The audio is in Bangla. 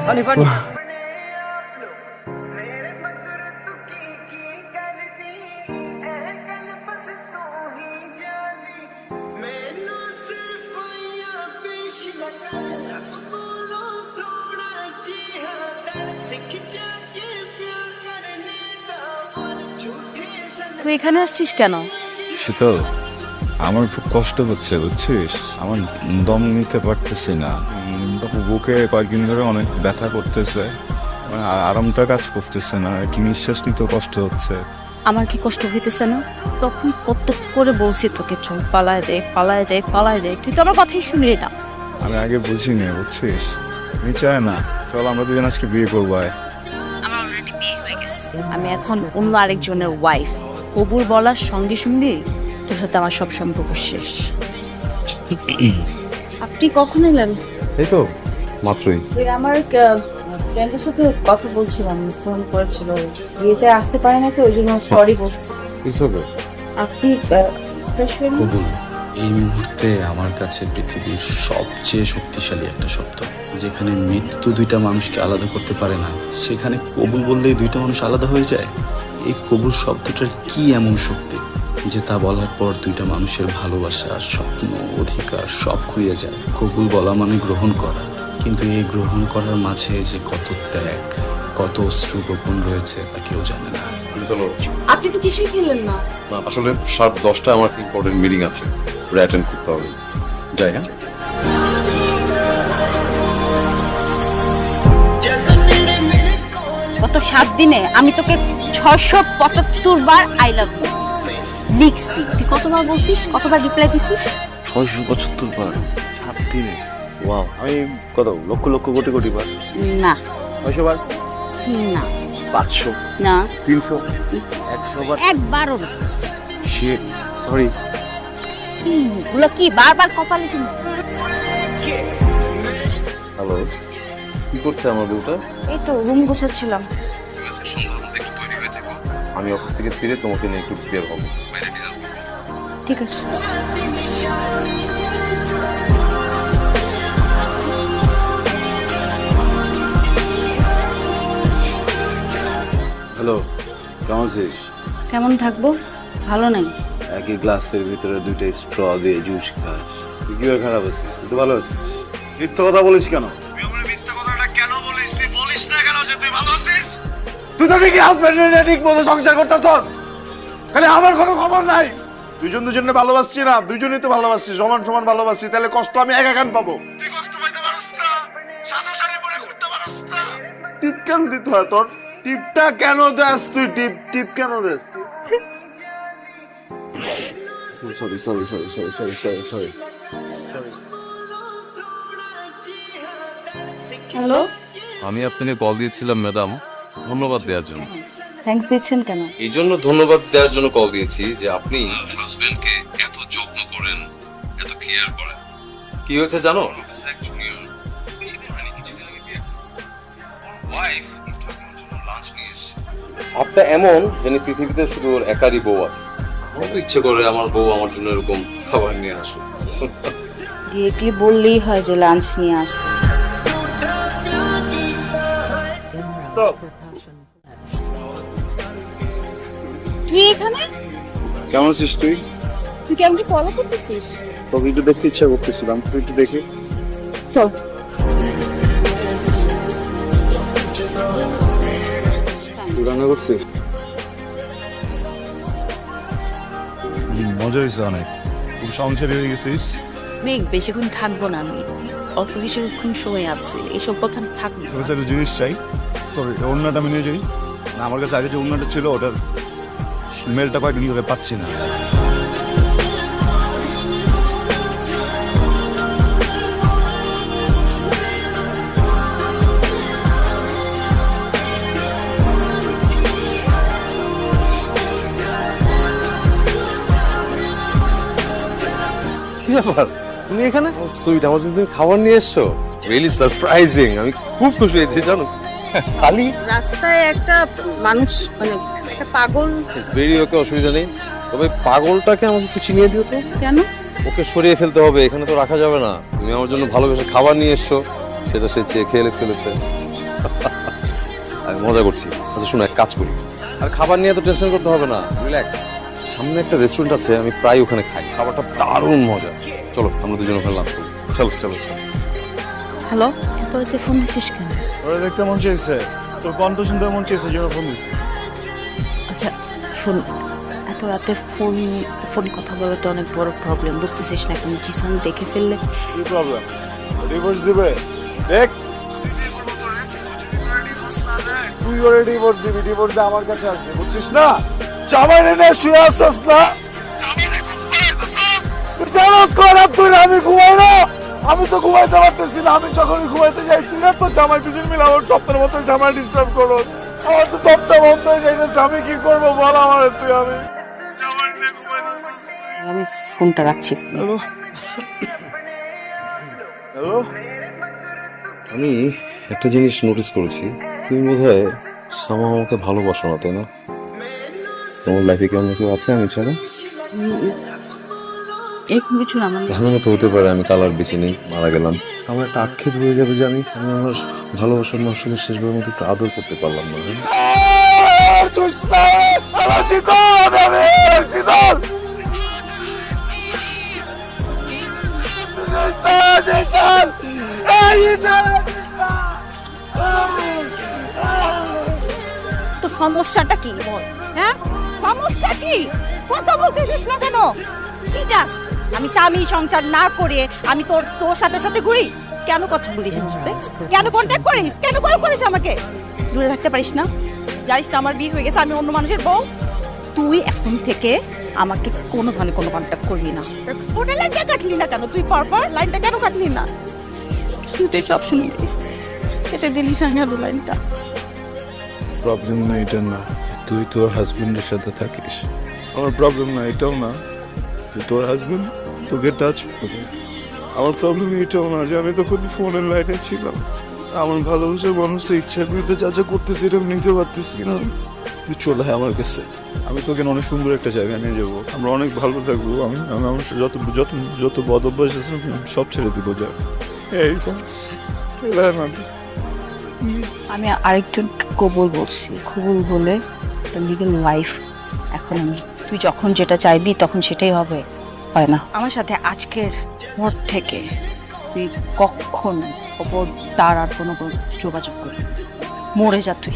पानी पानी তুই এখানে আসছিস কেন? শীতল, আমার খুব কষ্ট হচ্ছে বুঝছিস, আমার দম নিতে পারতেছি না, বুকে কয়েকদিন ধরে অনেক ব্যথা করতেছে, আরামটা কাজ করতেছে না, কি নিঃশ্বাস নিতে কষ্ট হচ্ছে। আমার কি কষ্ট হইতেছে না? তখন কত করে বলছি তোকে চল পালায় যাই পালায় যাই পালায় যাই, তুই তো আমার কথাই শুনলি না। আমি আগে বুঝিনি বুঝছিস, নিচে আয় না, চল আমরা দুজন আজকে বিয়ে করবো। আমার অলরেডি বিয়ে হয়ে গেছে, আমি এখন অন্য আরেকজনের ওয়াইফ। কবুল বলার সঙ্গে সঙ্গে তোর সাথে আমার সব সম্পর্ক শেষ। আপনি কখন এলেন? এই তো মাত্রই। ওই আমার ফ্রেন্ডের সাথে কথা বলছিলাম, ফোন করেছিল, বিয়েতে আসতে পারে না তো, ওই জন্য সরি বলছি। আপনি ফ্রেশ হয়ে নিন। কবুল এই মুহূর্তে আমার কাছে পৃথিবীর সবচেয়ে শক্তিশালী একটা শব্দ। যেখানে মৃত্যু দুইটা মানুষকে আলাদা করতে পারে না, সেখানে কবুল বললেই দুইটা মানুষ আলাদা হয়ে যায়। এই কবুল শব্দটার কি এমন শক্তি যে তা বলার পর দুইটা মানুষের ভালোবাসা, স্বপ্ন, অধিকার সব খুইয়ে যায়। কবুল বলা মানে গ্রহণ করা, কিন্তু এই গ্রহণ করার মাঝে যে কত ত্যাগ, কত অশ্রু গোপন রয়েছে তা কেউ জানে না। আপনি তো কিছুই খেলেন না। আসলে 10:30 আমার ইম্পর্টেন্ট মিটিং আছে, অ্যাটেন্ড করতে হবে। যাই। হ্যাঁ, গত 7 দিনে আমি তোকে 675 বার আই লাভ ইউ লিখছি। তুই কতবার বলছিস, কতবার রিপ্লাই দিছিস? 675 বার 7 দিনে। ওয়াও, আমি কত লক্ষ লক্ষ কোটি কোটি বার? না। 900 বার? না। 500? না। 300? 100 বার? একবারও না। Shit, sorry. ওগুলো কি বারবার কপালে শুনি? হ্যালো, কি করছে আমার বউটা? এই তো রুম গোছাচ্ছিলাম। আচ্ছা, সন্ধ্যার মধ্যে একটু তৈরি হয়ে যাবো, আমি অফিস থেকে ফিরে তোমাকে নিয়ে একটু বের হবো, বাইরে ডিনার করবো। ঠিক আছে। হ্যালো, কেমন আছিস? কেমন থাকবো, ভালো নাই। একই গ্লাসের ভিতরে দুইটা স্ট্র দিয়ে জুস খাস, তুই কিভাবে খারাপ আছিস? তুই তো ভালো আছিস। মিথ্যা কথা বলিস কেন? তুই আমার মিথ্যা কথাটা কেন বলিস? তুই বলিস না কেন যে তুই ভালো আছিস? তুই তো ঠিকই হাজবেন্ড নিয়ে ঠিক মতো সংসার করতেছ, খালি আমার কোনো খবর নাই। দুজনে ভালোবাসছি না, দুজনেই তো ভালোবাসছি, সমান সমান ভালোবাসছি, তাহলে কষ্ট আমি একা কেন পাবো? তুই কষ্ট পাইতে পারস না, সাদা শাড়ি পরে ঘুরতে পারস না। টিপ কেন দিতে হয় তোর? টিপটা কেন দেস তুই? টিপ কেন দেস? সরি। হ্যালো, আমি আপনাকে কল দিয়েছিলাম ম্যাডাম, ধন্যবাদ দেওয়ার জন্য। থ্যাঙ্কস দিচ্ছেন কেন? এই জন্য ধন্যবাদ দেওয়ার জন্য কল দিয়েছি যে আপনি হাজবেন্ডকে এত যত্ন করেন, এত কেয়ার করেন। কি হয়েছে জানো? এক জুনিয়র বেশিদিন হয়নি, কিছুদিন আগে বিয়ে করেছে। ওর ওয়াইফ একটু আগের জন্য লাঞ্চ নিয়ে এসেছে। সবটা এমন যেন পৃথিবীতে শুধু ওর একারই বউ আছে। আমার তো ইচ্ছে করে আমার বউ আমার জন্য এরকম খাবার নিয়ে আসে। ডিরেক্টলি বললেই হয় যে লাঞ্চ নিয়ে আসো। তুই এখানে? কেমন আছিস তুই? তুই কি আমাকে ফলো করতেছিস? তোকে একটু দেখতে ইচ্ছা করতেছিলাম, তুই একটু দেখে চল। তুই রান্না করছিস? মজা হয়েছে অনেক, খুব সংসারী হয়ে গেছিস। মেঘ বেশিক্ষণ থাকবো না আমি, অল্প কিছুক্ষণ সময় আছে, এইসব কথা থাকবো। তোর কাছে একটা জিনিস চাই, তোর ওড়নাটা আমি নিয়ে যাই না। আমার কাছে আগে যে ওড়নাটা ছিল ওটার স্মেলটা কয়েকদিন ধরে পাচ্ছি না। কি ব্যাপার, তুমি এখানে? সুইট, আমার জন্য তুমি খাবার নিয়ে এসছো, রিয়েলি সারপ্রাইজিং। আমি খুব খুশি হয়েছি জানো। খালি রাস্তায় একটা মানুষ, মানে একটা পাগল। ভেরি ওকে, অসুবিধা নেই, তবে পাগলটাকে আমাকে একটু চিনিয়ে দিও তো। কেন? ওকে সরিয়ে ফেলতে হবে, এখানে তো রাখা যাবে না। তুমি আমার জন্য ভালোবেসে খাবার নিয়ে এসছো, সেটা সে চেয়ে খেয়ে ফেলেছে। আমি মজা করছি। আচ্ছা শোনো, এক কাজ করি, আর খাবার নিয়ে তো টেনশন করতে হবে না, রিল্যাক্স। সামনে একটা রেস্টুরেন্ট আছে, আমি প্রায় ওখানে খাই, খাবারটা দারুণ মজা। চলো আমরা দুজন ওখানে লাঞ্চ করি। চলো চলো চলো। হ্যালো, এত রাতে ফোন দিছিস কেন? ওরা দেখতে মন চেয়েছে, তোর কণ্ঠ শুনতে মন চেয়েছে, জন্য ফোন দিছি। আচ্ছা শোন, এত রাতে ফোন কথা বলা তো অনেক বড় প্রবলেম, বুঝতেছিস না? এখন জিসান দেখে ফেললে কি প্রবলেম? ডিভোর্স দিবে? দেখ, তুই ওরে ডিভোর্স দিবি, ডিভোর্স দিয়ে আমার কাছে আসবে, বুঝছিস না? জামাই রে শুয়ে আসছিস না, তুই জানাস কর তুই, আমি ঘুমাই না, আমি তো ঘুমাইতে পারতেছি না। আমি যখনই ঘুমাইতে যাই তুই আর তোর জামাই দুজন মিলে আমার সপ্তাহের মতো জামাই ডিস্টার্ব করো। আমার তো দমটা বন্ধ হয়ে যাইতেছে, আমি কি করবো বল আমার? তুই আমি জামাই নিয়ে ঘুমাইতেছিস। আমি ফোনটা রাখছি। হ্যালো হ্যালো, আমি একটা জিনিস নোটিস করেছি, তুমি বোধহয় সামা আমাকে ভালোবাসো না, তাই না? তোমার লাইফে কি অন্য কেউ আছে আমি ছাড়া? এরকম কিছু না, মানে ভালো মতো হতে পারে আমি কালার বেছে নেই, মারা গেলাম, আমার একটা আক্ষেপ হয়ে যাবে যে আমি আমার ভালোবাসার মানুষকে শেষবার মতো একটু আদর করতে পারলাম না। তো সমস্যাটা কি বল? হ্যাঁ, সমস্যা কি? কথা বলতেছিস না কেন? কি চাস? আমি স্বামী সংসার না করে আমি তোর সাথে সাথে ঘুরি? কেন কথা বলিস আমার সাথে? কেন কন্ট্যাক্ট করিস? কেন কল করিস আমাকে? দূরে থাকতে পারিস না? জানিস না আমার বিয়ে হয়ে গেছে, আমি অন্য মানুষের বউ? তুই এখন থেকে আমাকে কোনো ধরনের কোনো কন্ট্যাক্ট করবি না। ফোনে লাইনটা কাটলি না কেন? তুই পরপর লাইনটা কেন কাটলি না? তুই সব শুনবি, কেটে দিলিস না লাইনটা। প্রবলেম না এটা না তুই তোর হাজবেন্ডের সাথে থাকিস, আমার প্রবলেম না এটাও না যে তোর হাজবেন্ড তোকে টাচ করে। আমার প্রবলেম এটাও না যে আমি তখন ফোনের লাইনে ছিলাম, আমার ভালোবাসার মানুষটা ইচ্ছার বিরুদ্ধে যা যা করতেছি এটা আমি নিতে পারতেছি না। তুই চলে আয় আমার কাছে, আমি তোকে অনেক সুন্দর একটা জায়গায় নিয়ে যাবো, আমরা অনেক ভালো থাকবো। আমি আমি আমার যত যত যত বদ অভ্যাস আছে সব ছেড়ে দিব। যা এই চলে আয় না। আমি আরেকজন কবুল বলছি, কবুল বলে লিগেল লাইফ। এখন তুই যখন যেটা চাইবি তখন সেটাই হবে, হয় না? আমার সাথে আজকের পর থেকে তুই কখনো খবর তার আর কোনো যোগাযোগ করবি, মরে যা তুই।